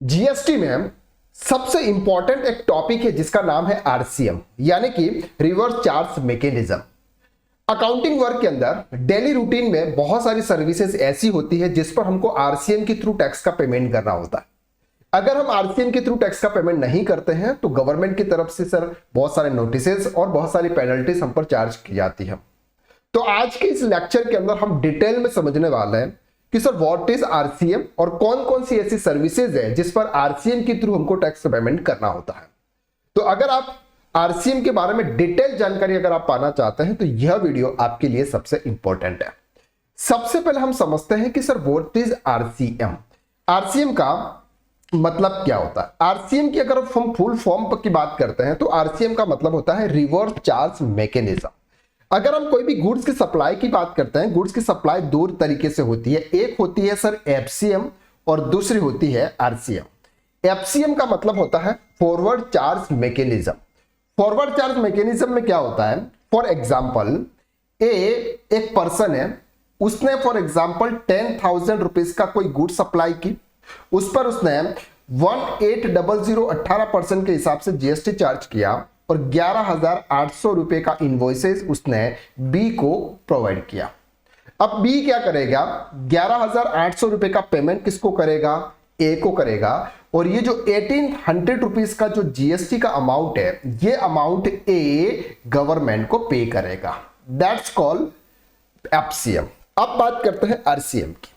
GST में सबसे important एक टॉपिक है जिसका नाम है आरसीएम यानी कि reverse charge mechanism. Accounting work के अंदर डेली रूटीन में बहुत सारी सर्विसेज ऐसी होती है जिस पर हमको आरसीएम के थ्रू टैक्स का पेमेंट करना होता है। अगर हम आरसीएम के थ्रू टैक्स का पेमेंट नहीं करते हैं तो गवर्नमेंट की तरफ से सर बहुत सारे नोटिसेस और बहुत सारी पेनल्टीज हम पर चार्ज की जाती है। तो आज के इस लेक्चर के अंदर हम डिटेल में समझने वाले हैं कि सर व्हाट इज आरसीएम और कौन कौन सी ऐसी सर्विसेज है जिस पर आरसीएम के थ्रू हमको टैक्स पेमेंट करना होता है। तो अगर आप आरसीएम के बारे में डिटेल जानकारी अगर आप पाना चाहते हैं तो यह वीडियो आपके लिए सबसे इंपॉर्टेंट है। सबसे पहले हम समझते हैं कि sir what is RCM. RCM का मतलब क्या होता है। आरसीएम की अगर हम फुल फॉर्म की बात करते हैं तो आरसीएम का मतलब होता है रिवर्स चार्ज मैकेनिज्म। अगर हम कोई भी गुड्स की सप्लाई की बात करते हैं, गुड्स की सप्लाई दो तरीके से होती है। एक होती है सर एफसीएम और दूसरी होती है आरसीएम। एफसीएम का मतलब होता है forward charge mechanism. Forward charge mechanism में क्या होता है, फॉर एग्जांपल एक पर्सन है, उसने फॉर एग्जांपल 10,000 रुपीज का कोई गुड सप्लाई की, उस पर उसने 1800 के हिसाब से जीएसटी चार्ज किया और 11,800 रुपए का इनवॉइसेस उसने बी को प्रोवाइड किया। अब बी क्या करेगा, 11,800 रुपए का पेमेंट किसको करेगा, ए को करेगा। और ये जो 1800 रुपीज का जो जीएसटी का अमाउंट है, ये अमाउंट ए गवर्नमेंट को पे करेगा। That's called FCM. अब बात करते हैं आरसीएम की।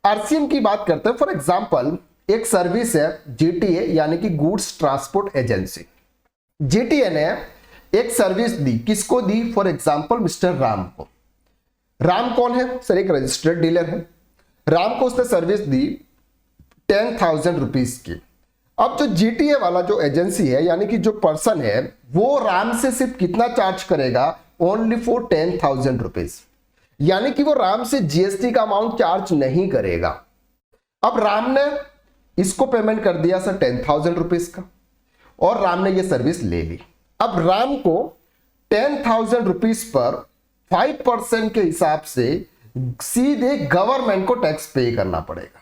आरसीएम की बात करते हैं, फॉर एग्जांपल एक सर्विस है जीटीए यानी कि गुड्स ट्रांसपोर्ट एजेंसी। जीटीए ने एक सर्विस दी, किसको दी, फॉर एग्जांपल मिस्टर राम को। राम कौन है सर, एक रजिस्टर्ड डीलर है। राम को उसने सर्विस दी 10,000 रुपीज की। अब जो जीटीए वाला जो एजेंसी है यानी कि जो पर्सन है वो राम से सिर्फ कितना चार्ज करेगा, ओनली फॉर 10,000 रुपीज, यानी कि वो राम से जीएसटी का अमाउंट चार्ज नहीं करेगा। अब राम ने इसको पेमेंट कर दिया सर 10,000 रुपीज का और राम ने ये सर्विस ले ली। अब राम को 10,000 रुपीज पर 5% के हिसाब से सीधे गवर्नमेंट को टैक्स पे करना पड़ेगा।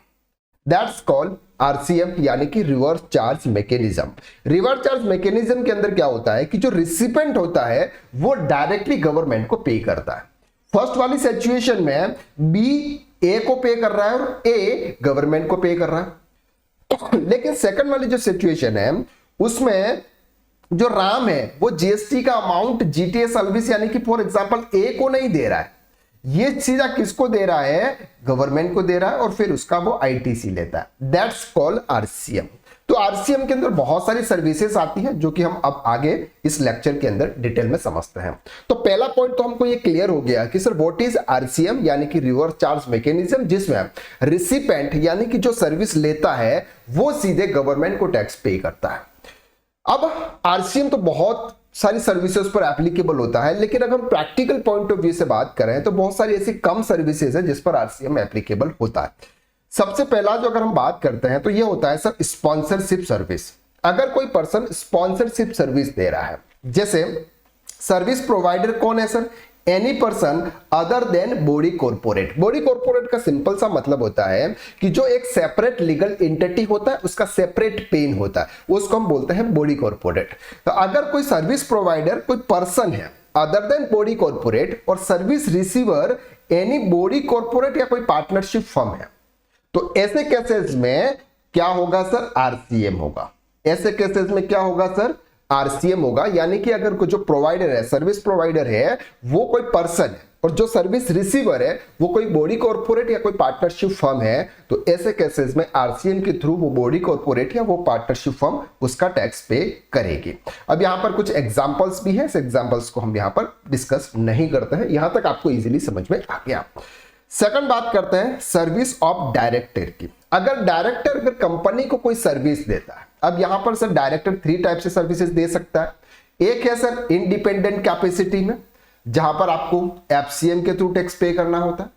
दैट्स कॉल्ड आरसीएम यानी कि reverse charge mechanism. Reverse charge mechanism के अंदर क्या होता है कि जो रिसिपेंट होता है वो डायरेक्टली गवर्नमेंट को पे करता है। फर्स्ट वाली सिचुएशन में बी ए को पे कर रहा है और ए गवर्नमेंट को पे कर रहा है। लेकिन सेकंड वाली जो सिचुएशन है उसमें जो राम है वो जीएसटी का अमाउंट जीटीए सर्विस यानी कि फॉर एग्जांपल ए को नहीं दे रहा है, ये सीधा किसको दे रहा है, गवर्नमेंट को दे रहा है और फिर उसका वो आईटीसी लेता है। That's called RCM. तो आरसीएम के अंदर बहुत सारी सर्विसेज आती हैं जो कि हम अब आगे इस लेक्चर के अंदर डिटेल में समझते हैं। तो पहला पॉइंट तो हमको ये क्लियर हो गया कि सर व्हाट इज आरसीएम यानी कि रिवर्स चार्ज मैकेनिज्म, जिसमें रिसिपेंट यानी कि जो सर्विस लेता है वो सीधे गवर्नमेंट को टैक्स पे करता है। अब आरसीएम तो बहुत सारी सर्विसेज पर एप्लीकेबल होता है, लेकिन अगर हम प्रैक्टिकल पॉइंट ऑफ व्यू से बात करें तो बहुत सारी ऐसी कम सर्विसेज है जिस पर आरसीएम एप्लीकेबल होता है। सबसे पहला जो अगर हम बात करते हैं तो यह होता है सर स्पॉन्सरशिप सर्विस। अगर कोई पर्सन स्पॉन्सरशिप सर्विस दे रहा है, जैसे सर्विस प्रोवाइडर कौन है sir, any person other than body corporate. Body corporate का सिंपल सा मतलब होता है कि जो एक सेपरेट लीगल एंटिटी होता है उसका सेपरेट पेन होता है, उसको हम बोलते हैं बॉडी कॉर्पोरेट। तो अगर कोई सर्विस प्रोवाइडर कोई पर्सन है अदर देन बॉडी कॉर्पोरेट और service receiver any body corporate या कोई पार्टनरशिप फर्म है, तो ऐसे केसेस में क्या होगा सर, आरसीएम होगा। ऐसे केसेस में क्या होगा सर, आरसीएम होगा। यानी कि अगर कोई जो प्रोवाइडर है, सर्विस प्रोवाइडर है, वो कोई पर्सन है और जो सर्विस रिसीवर है वो कोई बॉडी कॉर्पोरेट या कोई पार्टनरशिप फर्म है, तो ऐसे केसेस में आरसीएम के थ्रू वो बॉडी कॉर्पोरेट या वो पार्टनरशिप फर्म उसका टैक्स पे करेगी। अब यहां पर कुछ एग्जांपल्स भी हैं, इस एग्जांपल्स को हम यहां पर डिस्कस नहीं करते हैं, यहां तक आपको इजीली समझ में आ गया। सेकंड बात करते हैं सर्विस ऑफ डायरेक्टर की। अगर डायरेक्टर अगर कंपनी को कोई सर्विस देता है, अब यहां पर सर डायरेक्टर 3 टाइप से सर्विसेज दे सकता है। एक है सर इंडिपेंडेंट कैपेसिटी में, जहां पर आपको एफसीएम के थ्रू टैक्स पे करना होता है।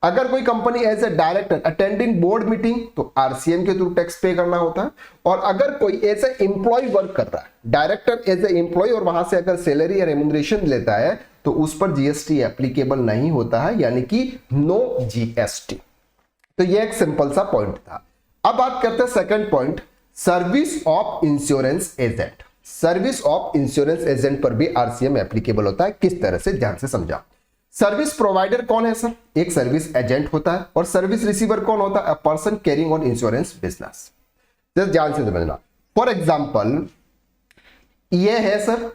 अगर कोई company as a director attending board meeting तो आरसीएम के थ्रू टैक्स पे करना होता है। और अगर कोई एज ए एम्प्लॉय वर्क कर रहा है, डायरेक्टर एज ए एम्प्लॉय और वहां से अगर सैलरी या रेम्युनरेशन लेता है तो उस पर जीएसटी एप्लीकेबल नहीं होता है, यानी कि नो जीएसटी। तो ये एक सिंपल सा पॉइंट था। अब बात करते हैं second point, service of insurance agent. Service of insurance agent पर भी आरसीएम एप्लीकेबल होता है। किस तरह से, ध्यान से समझा। सर्विस प्रोवाइडर कौन है सर? एक सर्विस एजेंट होता है। और सर्विस रिसीवर कौन होता है? A person carrying on insurance business. Just ध्यान से समझना। फॉर एग्जाम्पल ये है सर,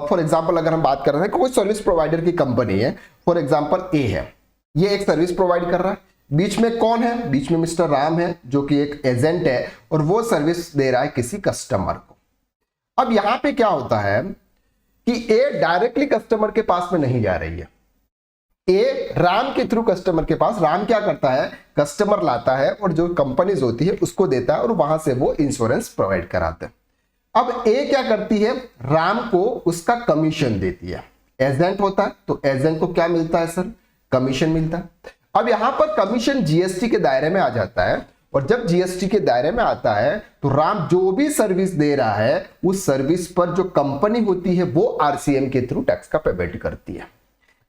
फॉर एग्जाम्पल अगर हम बात कर रहे हैं कोई सर्विस प्रोवाइडर की कंपनी है, फॉर एग्जाम्पल ए है, ये एक सर्विस प्रोवाइड कर रहा है। बीच में कौन है? बीच में मिस्टर राम है जो कि एक एजेंट है और वो सर्विस दे रहा है किसी कस्टमर को। अब यहां पे क्या होता है कि ए डायरेक्टली कस्टमर के पास में नहीं जा रही है, ए राम के थ्रू कस्टमर के पास। राम क्या करता है? कस्टमर लाता है और जो कंपनीज होती है उसको देता है और वहां से वो इंश्योरेंस प्रोवाइड कराते हैं। अब ए क्या करती है? राम को उसका कमीशन देती है। एजेंट होता है तो एजेंट को क्या मिलता है सर? कमीशन मिलता है। अब यहां पर कमीशन जीएसटी के दायरे में आ जाता है और जब जीएसटी के दायरे में आता है तो राम जो भी सर्विस दे रहा है उस सर्विस पर जो कंपनी होती है वो आरसीएम के थ्रू टैक्स का पेमेंट करती है।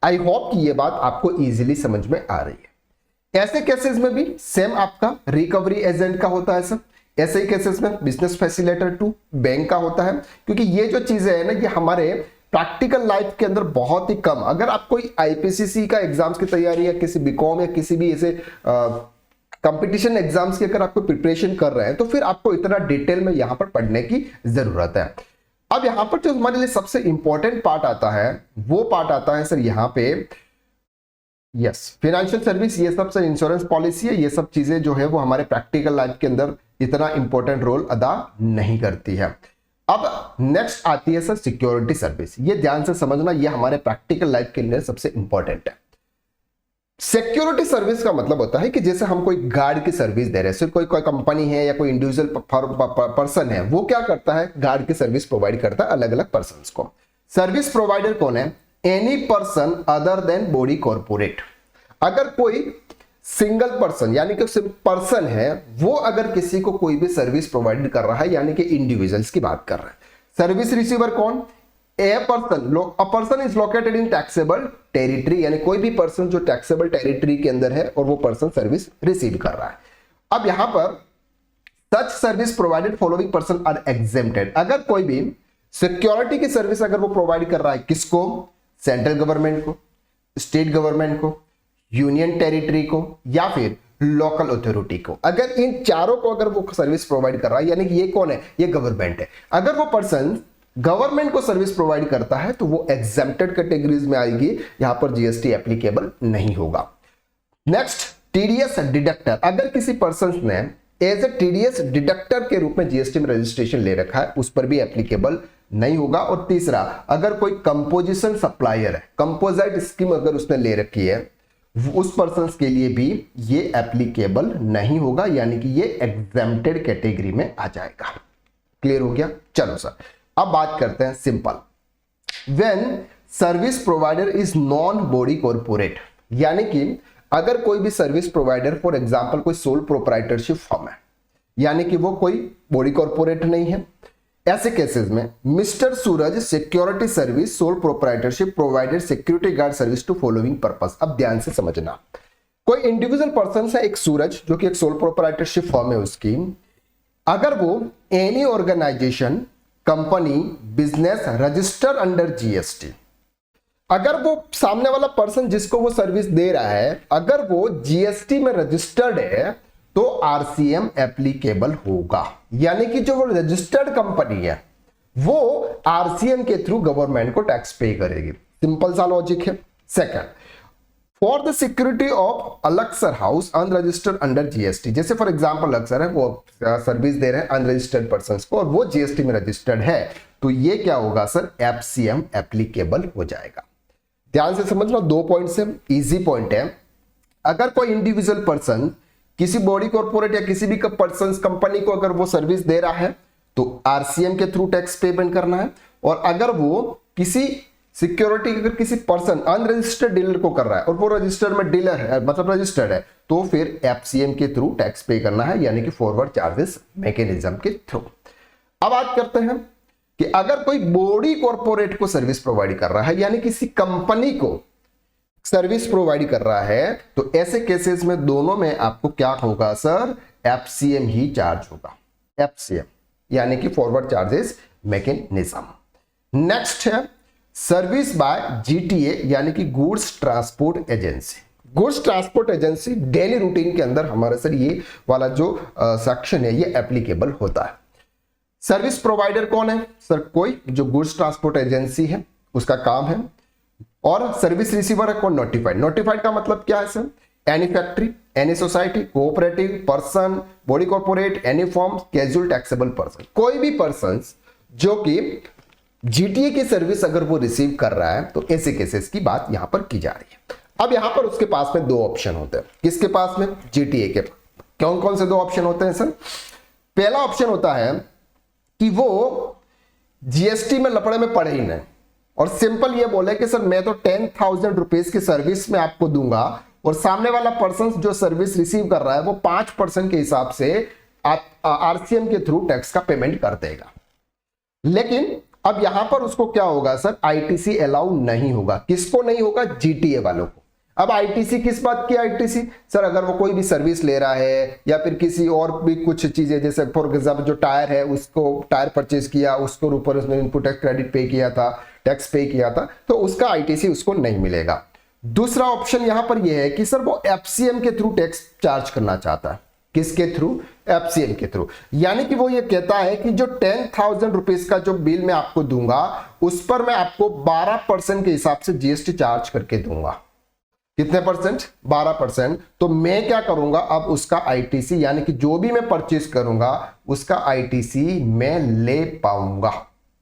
आई होप कि ये बात आपको इजीली समझ में आ रही है। ऐसे केसेस में भी सेम आपका रिकवरी एजेंट का होता है सर। ऐसे ही केसेस में बिजनेस फैसिलिटेटर टू बैंक का होता है, क्योंकि ये जो चीजें है ना ये हमारे प्रैक्टिकल लाइफ के अंदर बहुत ही कम। अगर आप कोई आईपीसीसी का एग्जाम्स की तैयारी या किसी बीकॉम या किसी भी ऐसे कंपटीशन एग्जाम्स की अगर आपको प्रिपरेशन कर रहे हैं तो फिर आपको इतना डिटेल में यहां पर पढ़ने की जरूरत है। अब यहां पर जो हमारे लिए सबसे इंपॉर्टेंट पार्ट आता है वो पार्ट आता है सर यहां पे, यस, फाइनेंशियल सर्विस। ये सब सर इंश्योरेंस पॉलिसी है, ये सब चीजें जो है वो हमारे प्रैक्टिकल लाइफ के अंदर इतना इंपॉर्टेंट रोल अदा नहीं करती है। अब नेक्स्ट आती है सर सिक्योरिटी सर्विस। ये ध्यान से समझना, ये हमारे प्रैक्टिकल लाइफ के लिए सबसे इंपॉर्टेंट है। सिक्योरिटी सर्विस का मतलब होता है कि जैसे हम कोई गार्ड की सर्विस दे रहे हैं, सिर्फ कोई कंपनी है या कोई इंडिविजुअल पर्सन है, वो क्या करता है? गार्ड की सर्विस प्रोवाइड करता है अलग अलग पर्संस को। सर्विस प्रोवाइडर कौन है? Any person other than body corporate. अगर कोई सिंगल पर्सन यानी कि पर्सन है वो अगर किसी को कोई भी सर्विस प्रोवाइड कर रहा है, यानी कि इंडिविजुअल्स की बात कर रहे हैं। सर्विस रिसीवर कौन? A person is located in taxable territory, यानी कोई भी पर्सन जो टैक्सेबल टेरिटरी के अंदर है और वो पर्सन सर्विस रिसीव कर रहा है। अब यहां पर such service provided following person are exempted. अगर कोई भी सिक्योरिटी की सर्विस अगर वो प्रोवाइड कर रहा है, किसको? सेंट्रल गवर्नमेंट को, स्टेट गवर्नमेंट को, यूनियन टेरिटरी को या फिर लोकल अथॉरिटी को, अगर इन चारों को अगर वो सर्विस प्रोवाइड कर रहा है, यानी कि ये कौन है? ये गवर्नमेंट है। अगर वो पर्सन गवर्नमेंट को सर्विस प्रोवाइड करता है तो वो एग्जेम्प्टेड कैटेगरीज में आएगी, यहां पर जीएसटी एप्लीकेबल नहीं होगा। Next, TDS deductor. अगर किसी पर्सन ने एज ए टीडीएस डिडक्टर के रूप में जीएसटी में रजिस्ट्रेशन ले रखा है उस पर भी एप्लीकेबल नहीं होगा। और तीसरा, अगर कोई कंपोजिशन सप्लायर है, कंपोजिट स्कीम अगर उसने ले रखी है, उस पर्सन के लिए भी ये एप्लीकेबल नहीं होगा, यानी कि ये एग्जेम्प्टेड कैटेगरी में आ जाएगा। क्लियर हो गया? चलो सर अब बात करते हैं simple. When service provider is non body corporate, यानी कि अगर कोई भी सर्विस प्रोवाइडर फॉर एग्जांपल कोई सोल प्रोप्राइटरशिप फर्म है, यानी कि वो कोई बॉडी कॉर्पोरेट नहीं है, ऐसे केसेस में mister Suraj security service sole proprietorship provided security guard service to following purpose. अब ध्यान से समझना, कोई इंडिविजुअल पर्सन है, एक सूरज जो कि एक सोल प्रोप्राइटरशिप फर्म है उसकी, अगर वो any organisation, company, business register under GST, अगर वो सामने वाला पर्सन जिसको वो सर्विस दे रहा है अगर वो जीएसटी में रजिस्टर्ड है तो आरसीएम एप्लीकेबल होगा, यानी कि जो वो रजिस्टर्ड कंपनी है वो आरसीएम के थ्रू गवर्नमेंट को टैक्स पे करेगी। सिंपल सा लॉजिक है। Second, for the security of अलक्सर हाउस अनरजिस्टर्ड अंडर जीएसटी, जैसे फॉर एग्जांपल अलक्सर है वो सर्विस दे रहे हैं अनरजिस्टर्ड पर्संस को और वो जीएसटी में रजिस्टर्ड है, तो ये क्या होगा सर? एफसीएम एप्लीकेबल हो जाएगा। ध्यान से समझना, 2 पॉइंट से इजी पॉइंट है। अगर कोई इंडिविजुअल पर्सन किसी बॉडी कॉर्पोरेट या किसी भी पर्सन कंपनी को अगर वो सर्विस दे रहा है तो आरसीएम के थ्रू टैक्स पेमेंट करना है, और अगर वो किसी सिक्योरिटी अगर किसी पर्सन अनरजिस्टर्ड डीलर को कर रहा है और वो रजिस्टर्ड में डीलर है मतलब रजिस्टर्ड है तो फिर एफसीएम के थ्रू टैक्स पे करना है, यानी कि फॉरवर्ड चार्जेस मैकेनिज्म के थ्रू। अब बात करते हैं कि अगर कोई बॉडी कॉर्पोरेट को सर्विस प्रोवाइड कर रहा है, यानी किसी कंपनी को सर्विस प्रोवाइड कर रहा है, तो ऐसे केसेस में दोनों में आपको क्या होगा सर? एफसीएम ही चार्ज होगा। एफसीएम यानी कि फॉरवर्ड चार्जेस मैकेनिज्म। नेक्स्ट है सर्विस बाय जीटीए यानी कि goods transport agency. Goods transport agency daily routine के अंदर हमारे सर ये वाला जो सेक्शन है ये एप्लीकेबल होता है। सर्विस प्रोवाइडर कौन है सर? कोई जो गुड्स ट्रांसपोर्ट एजेंसी है उसका काम है। और सर्विस रिसीवर है कौन? नोटिफाइड। नोटिफाइड का मतलब क्या है sir? Any factory, any society, cooperative, person, body corporate, any form, casual taxable person. कोई भी पर्सन जो कि जीटीए की सर्विस अगर वो रिसीव कर रहा है तो ऐसे केसेस की बात यहां पर की जा रही है। अब यहां पर उसके पास में दो ऑप्शन होते हैं। किसके पास में? जीटीए के। कौन कौन से दो ऑप्शन होते हैं सर? पहला ऑप्शन होता है कि वो जीएसटी में लपड़े में पड़े ही नहीं और सिंपल ये बोले कि सर मैं तो 10,000 रुपीज की सर्विस में आपको दूंगा और सामने वाला पर्सन जो सर्विस रिसीव कर रहा है वो 5% के हिसाब से आरसीएम के थ्रू टैक्स का पेमेंट कर देगा। लेकिन अब यहां पर उसको क्या होगा सर? आईटीसी अलाउ नहीं होगा। किसको नहीं होगा? जीटीए वालों को। अब आईटीसी किस बात की आईटीसी सर? अगर वो कोई भी सर्विस ले रहा है या फिर किसी और भी कुछ चीजें, जैसे फॉर एग्जाम्पल जो टायर है उसको टायर परचेज किया, उसके ऊपर उसने इनपुट टैक्स क्रेडिट पे किया था, टैक्स पे किया था, तो उसका आईटीसी उसको नहीं मिलेगा। दूसरा ऑप्शन यहां पर यह है कि सर वो एफसीएम के थ्रू टैक्स चार्ज करना चाहता है। किसके थ्रू? एफसीएम के थ्रू। यानी कि वो ये कहता है कि जो 10,000 रुपीज का जो बिल मैं आपको दूंगा उस पर मैं आपको 12% के हिसाब से जीएसटी चार्ज करके दूंगा। कितने परसेंट? 12%। तो मैं क्या करूंगा अब उसका आईटीसी यानी कि जो भी मैं परचेज करूंगा उसका आईटीसी मैं ले पाऊंगा।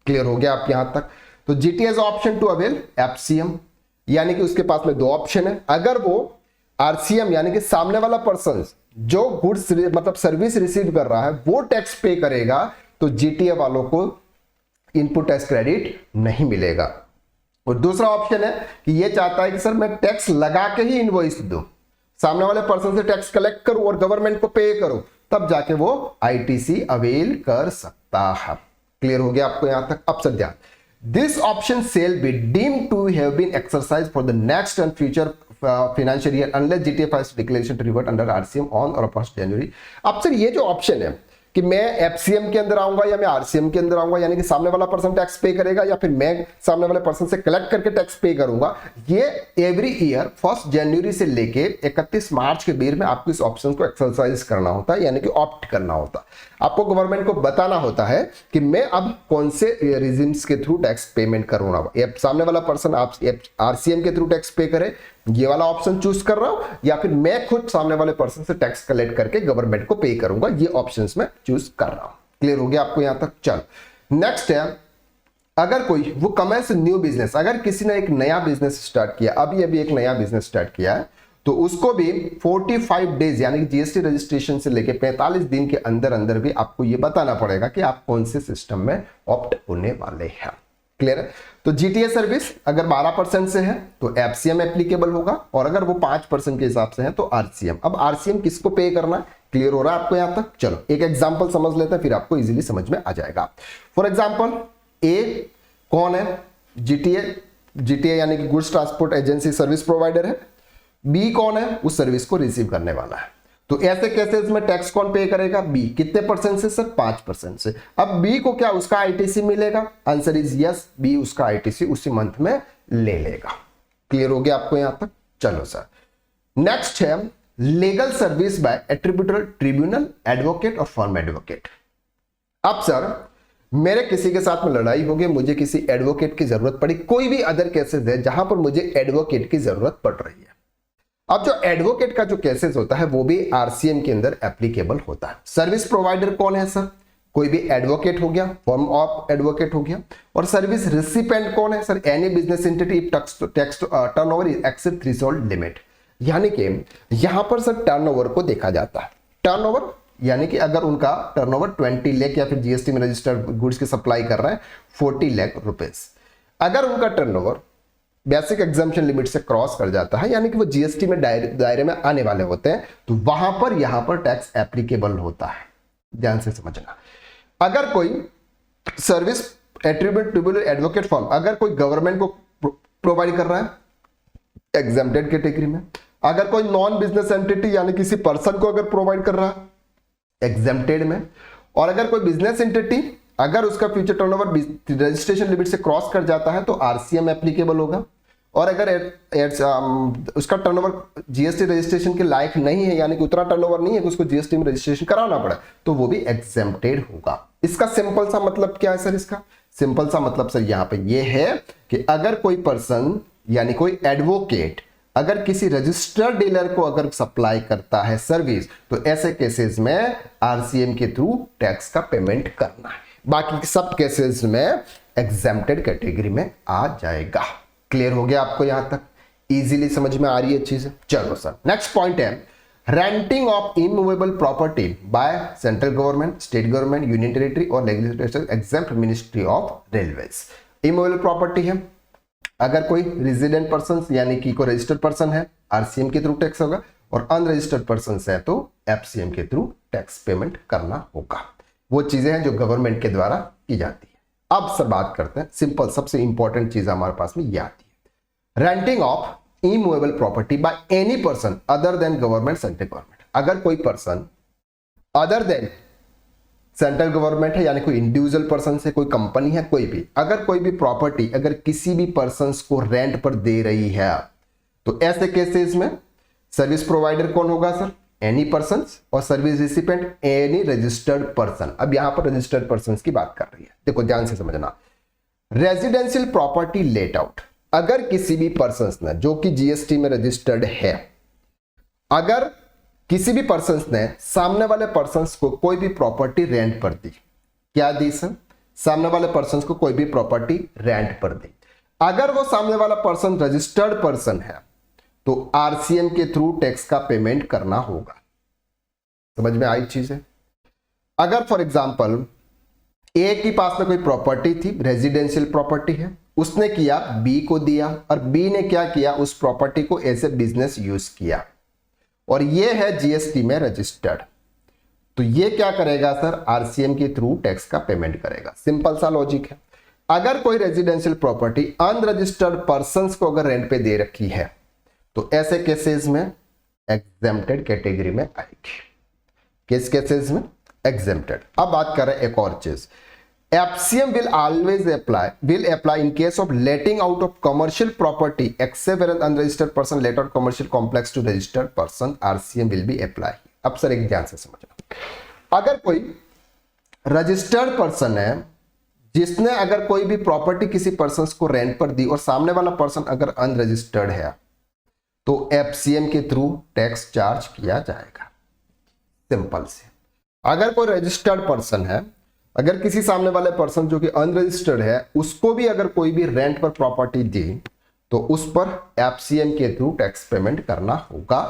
क्लियर हो गया आप यहां तक? तो GTA is option to avail FCM यानी कि उसके पास में दो ऑप्शन है। अगर वो आरसीएम यानी कि सामने वाला पर्सन जो गुड्स मतलब सर्विस रिसीव कर रहा है वो टैक्स पे करेगा तो जीटीए वालों को इनपुट टैक्स क्रेडिट नहीं मिलेगा। और दूसरा ऑप्शन है कि ये चाहता है कि सर मैं टैक्स लगा के ही इनवॉइस दूं, सामने वाले पर्सन से टैक्स कलेक्ट करूं और गवर्नमेंट को पे करूं, तब जाके वो आईटीसी अवेल कर सकता है। क्लियर हो गया आपको यहां तक? अब सर ध्यान, this option shall be deemed to have been exercised for the next and future financial year unless GTA files declaration to revert under RCM on or past January। अब सर ये जो ऑप्शन है कि मैं FCM के अंदर आऊंगा या मैं आरसीएम के अंदर आऊंगा, यानी कि सामने वाला पर्सन टैक्स पे करेगा या फिर मैं सामने वाले पर्सन से कलेक्ट करके टैक्स पे करूंगा, ये एवरी ईयर 1 जनवरी से लेके 31 मार्च के बीच में आपको इस ऑप्शन को एक्सरसाइज करना होता है, यानी कि ऑप्ट करना होता है। आपको गवर्नमेंट को बताना होता है कि मैं अब कौन से रिजिम्स के थ्रू टैक्स पेमेंट करूंगा। सामने वाला पर्सन आप आरसीएम के थ्रू टैक्स पे करे, ये वाला ऑप्शन चूज कर रहा हूं, या फिर मैं खुद सामने वाले पर्सन से टैक्स कलेक्ट करके गवर्नमेंट को पे करूंगा, ये ऑप्शंस में चूज कर रहा हूं। क्लियर हो गया आपको यहां तक? चलो नेक्स्ट है, अगर कोई वो कमेंस न्यू बिजनेस, अगर किसी ने एक नया बिजनेस स्टार्ट किया, अभी एक नया बिजनेस स्टार्ट किया है, तो उसको भी 45 डेज यानी कि जीएसटी रजिस्ट्रेशन से लेके 45 दिन के अंदर अंदर भी आपको ये बताना पड़ेगा कि आप कौन से सिस्टम में ऑप्ट होने वाले हैं। क्लियर है? तो जीटीए सर्विस अगर 12% से है तो एफसीएम एप्लीकेबल होगा, और अगर वो 5% के हिसाब से है तो आरसीएम। अब आरसीएम किसको पे करना है? क्लियर हो रहा है आपको यहां तक? चलो एक एग्जांपल समझ लेते हैं, फिर आपको इजीली समझ में आ जाएगा। फॉर एग्जांपल ए कौन है? जीटीए यानी कि goods transport agency service provider है। बी कौन है? उस सर्विस को रिसीव करने वाला है। तो ऐसे केसेस में टैक्स कौन पे करेगा? बी। कितने परसेंट से सर? 5% से। अब बी को क्या उसका आईटीसी मिलेगा? आंसर इज यस, बी उसका आईटीसी उसी मंथ में ले लेगा। क्लियर हो गया आपको यहां तक? चलो सर नेक्स्ट है legal service by arbitrator, tribunal, advocate और फर्म एडवोकेट। अब सर मेरे किसी के साथ में लड़ाई हो गई, मुझे किसी एडवोकेट की जरूरत पड़ी, कोई भी अदर केसेस है जहां पर मुझे एडवोकेट की जरूरत पड़ रही है। अब जो एडवोकेट का जो केसेस होता है वो भी आरसीएम के अंदर एप्लीकेबल होता है। सर्विस प्रोवाइडर कौन है सर? कोई भी एडवोकेट हो गया, फॉर्म ऑफ एडवोकेट हो गया। और सर्विस रिसिपेंट कौन है sir? Any business entity tax turnover exceed threshold limit. यानी कि यहां पर सर टर्नओवर को देखा जाता है। टर्नओवर यानी कि अगर उनका टर्नओवर 20 लाख या फिर जीएसटी में रजिस्टर्ड गुड्स की सप्लाई कर रहे हैं 40 लाख रुपीस, अगर उनका टर्नओवर बेसिक एग्जाम्पशन लिमिट से क्रॉस कर जाता है, यानी कि वो जीएसटी में दायरे में आने वाले होते हैं, तो वहां पर यहां पर टैक्स एप्लीकेबल होता है। ध्यान से समझना। अगर कोई service attribute, tribunal, advocate firm अगर कोई गवर्नमेंट को प्रोवाइड कर रहा है एग्जेम्प्टेड कैटेगरी में, अगर कोई नॉन बिजनेस एंटिटी यानी किसी पर्सन को अगर प्रोवाइड कर रहा है एग्जेम्प्टेड में, और अगर कोई बिजनेस एंटिटी अगर उसका फ्यूचर टर्नओवर रजिस्ट्रेशन लिमिट से क्रॉस कर जाता है तो आरसीएम एप्लीकेबल होगा, और अगर उसका टर्नओवर जीएसटी रजिस्ट्रेशन के लायक नहीं है, यानी कि उतना टर्नओवर नहीं है कि उसको जीएसटी में रजिस्ट्रेशन कराना पड़े, तो वो भी एग्जेम्प्टेड होगा। इसका सिंपल सा मतलब क्या है सर? इसका सिंपल सा मतलब सर यहां पे ये है कि अगर कोई पर्सन यानी कोई एडवोकेट अगर किसी रजिस्टर्ड डीलर को अगर सप्लाई करता है सर्विस, तो ऐसे केसेस में आरसीएम के थ्रू टैक्स का पेमेंट करना है। बाकी सब केसेस में एग्जेम्प्टेड कैटेगरी में आ जाएगा। क्लियर हो गया आपको? यहां तक इजीली समझ में आ रही है चीजें? चलो सर, नेक्स्ट पॉइंट है renting of immovable property by central government, state government, union territory और legislature exempt ministry of railways. Immovable property है, अगर कोई रेजिडेंट पर्सन यानी कि कोई रजिस्टर्ड पर्सन है आरसीएम के थ्रू टैक्स होगा, और अनरजिस्टर्ड पर्सन है तो एफसीएम के थ्रू टैक्स पेमेंट करना होगा। वो चीजें हैं जो गवर्नमेंट के द्वारा की जाती है। अब सर बात करते हैं सिंपल, सबसे इंपॉर्टेंट चीज हमारे पास में ये आती है, renting of immovable property by any person other than government, central government. अगर कोई person other than central government है यानी कोई इंडिविजुअल पर्सन से, कोई कंपनी है, कोई भी अगर कोई भी प्रॉपर्टी अगर किसी भी पर्सन को रेंट पर दे रही है, तो ऐसे केसेस में सर्विस प्रोवाइडर कौन होगा सर? एनी पर्सन, और service recipient any registered person. अब यहां पर रजिस्टर्ड पर्सन की बात कर रही है, देखो ध्यान से समझना। रेजिडेंशियल प्रॉपर्टी लेट आउट, अगर किसी भी पर्सन ने जो कि जीएसटी में रजिस्टर्ड है, अगर किसी भी पर्सन ने सामने वाले पर्सन को कोई भी प्रॉपर्टी रेंट पर दी, क्या दी सर? सामने वाले पर्सन को कोई भी प्रॉपर्टी रेंट पर दी, अगर वो सामने वाला पर्सन रजिस्टर्ड पर्सन है तो आरसीएम के थ्रू टैक्स का पेमेंट करना होगा। समझ में आई चीज है? अगर फॉर एग्जांपल ए के पास में कोई प्रॉपर्टी थी, रेजिडेंशियल प्रॉपर्टी है, उसने किया बी को दिया, और बी ने क्या किया, उस प्रॉपर्टी को एज ए बिजनेस यूज किया, और ये है जीएसटी में रजिस्टर्ड, तो ये क्या करेगा सर? आरसीएम के थ्रू टैक्स का पेमेंट करेगा। सिंपल सा लॉजिक है। अगर कोई रेजिडेंशियल प्रॉपर्टी अनरजिस्टर्ड पर्संस को अगर रेंट पे दे रखी है, तो ऐसे केसेस में एग्जेम्प्टेड कैटेगरी में आएगी। किस केसेस में? एग्जेम्प्टेड। अब बात कर रहे हैं एक और चीज, FCM will always apply in case of letting out of commercial property except where an unregistered person let out commercial complex to registered person, RCM will be apply। अब सर एक ध्यान से समझना, अगर कोई रजिस्टर्ड पर्सन है जिसने अगर कोई भी प्रॉपर्टी किसी पर्सन को रेंट पर दी और सामने वाला पर्सन अगर अनरजिस्टर्ड है, तो FCM के थ्रू टैक्स चार्ज किया जाएगा। सिंपल से। अगर कोई रजिस्टर्ड पर्सन है, अगर किसी सामने वाले पर्सन जो कि अनरजिस्टर्ड है उसको भी अगर कोई भी रेंट पर प्रॉपर्टी दी, तो उस पर FCM के थ्रू टैक्स पेमेंट करना होगा।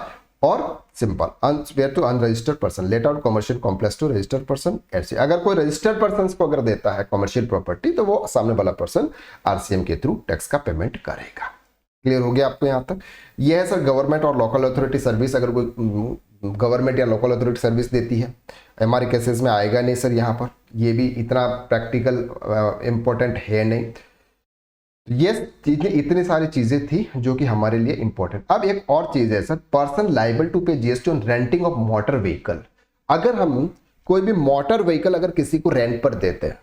और simple, unaware to unregistered person let out commercial complex to registered person ऐसे। अगर कोई रजिस्टर्ड पर्सन को अगर देता है कमर्शियल प्रॉपर्टी, तो वो सामने वाला पर्सन आरसीएम के थ्रू टैक्स का पेमेंट करेगा। क्लियर हो गया आपको यहां तक? यह है सर गवर्नमेंट और लोकल अथॉरिटी सर्विस। अगर कोई गवर्नमेंट या लोकल अथॉरिटी सर्विस देती है, हमारे केसेस में आएगा नहीं सर यहाँ पर, ये भी इतना प्रैक्टिकल इंपॉर्टेंट है नहीं। ये चीजें, इतनी सारी चीजें थी जो कि हमारे लिए इंपॉर्टेंट। अब एक और चीज है सर, पर्सन लाइबल टू पे GST on renting of motor vehicle. अगर हम कोई भी मोटर व्हीकल अगर किसी को रेंट पर देते हैं,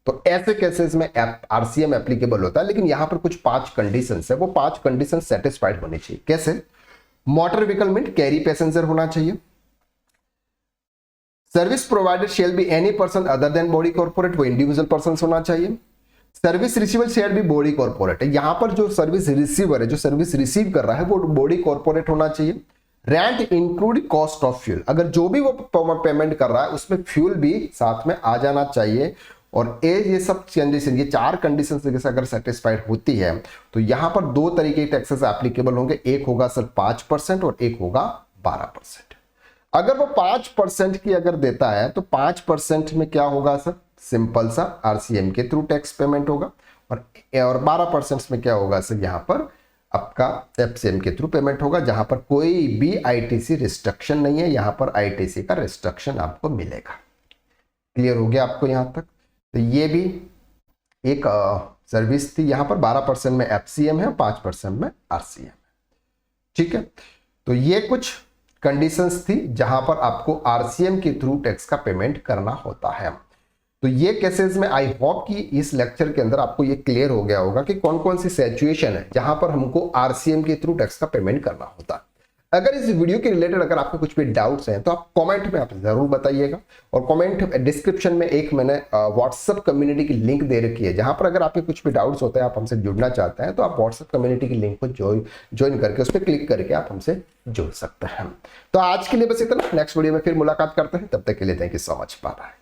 तो ऐसे केसेस में आरसीएम एप्लीकेबल होता है। लेकिन यहां पर कुछ 5 कंडीशंस है, वो 5 कंडीशन सेटिस्फाइड होनी चाहिए। कैसे? मोटर व्हीकल में कैरी पैसेंजर होना चाहिए, service provider shall be any person other than body corporate, वो इंडिविजुअल पर्सन होना चाहिए, service receiver shall be body corporate है, यहां पर जो सर्विस रिसीवर है, जो सर्विस रिसीव कर रहा है, वो बॉडी कॉर्पोरेट होना चाहिए। Rent include cost of fuel, अगर जो भी वो पेमेंट कर रहा है उसमें फ्यूल भी साथ में आ जाना चाहिए। और ये सब कंडीशन, ये 4 कंडीशन अगर सेटिस्फाइड होती है, तो यहां पर 2 तरीके के टैक्सेस एप्लीकेबल होंगे। एक होगा सर 5% और एक होगा 12%। अगर वो 5% की अगर देता है, तो 5% में क्या होगा सर? सिंपल सा आरसीएम के थ्रू टैक्स पेमेंट होगा। और 12% में क्या होगा सर? यहां पर आपका एफसीएम के थ्रू पेमेंट होगा, जहां पर कोई भी आईटीसी रिस्ट्रिक्शन नहीं है। यहां पर आईटीसी का रिस्ट्रिक्शन आपको मिलेगा। क्लियर हो गया आपको यहां तक? तो ये भी एक सर्विस थी। यहां पर 12% में एफसीएम है, 5% में आरसीएम है। ठीक है, तो ये कुछ कंडीशंस थी जहां पर आपको आरसीएम के थ्रू टैक्स का पेमेंट करना होता है। तो ये केसेस में आई होप कि इस लेक्चर के अंदर आपको ये क्लियर हो गया होगा कि कौन कौन सी सिचुएशन है जहां पर हमको आरसीएम के थ्रू टैक्स का पेमेंट करना होता है। अगर इस वीडियो के रिलेटेड अगर आपको कुछ भी डाउट्स हैं तो आप कमेंट में आप जरूर बताइएगा, और कमेंट डिस्क्रिप्शन में एक मैंने व्हाट्सएप कम्युनिटी की लिंक दे रखी है, जहां पर अगर आपके कुछ भी डाउट्स होते हैं, आप हमसे जुड़ना चाहते हैं, तो आप व्हाट्सएप कम्युनिटी की लिंक को ज्वाइन करके उस पर क्लिक करके आप हमसे जुड़ सकते हैं। तो आज के लिए बस इतना, नेक्स्ट वीडियो में फिर मुलाकात करते हैं, तब तक के लिए thank you so much, bye bye.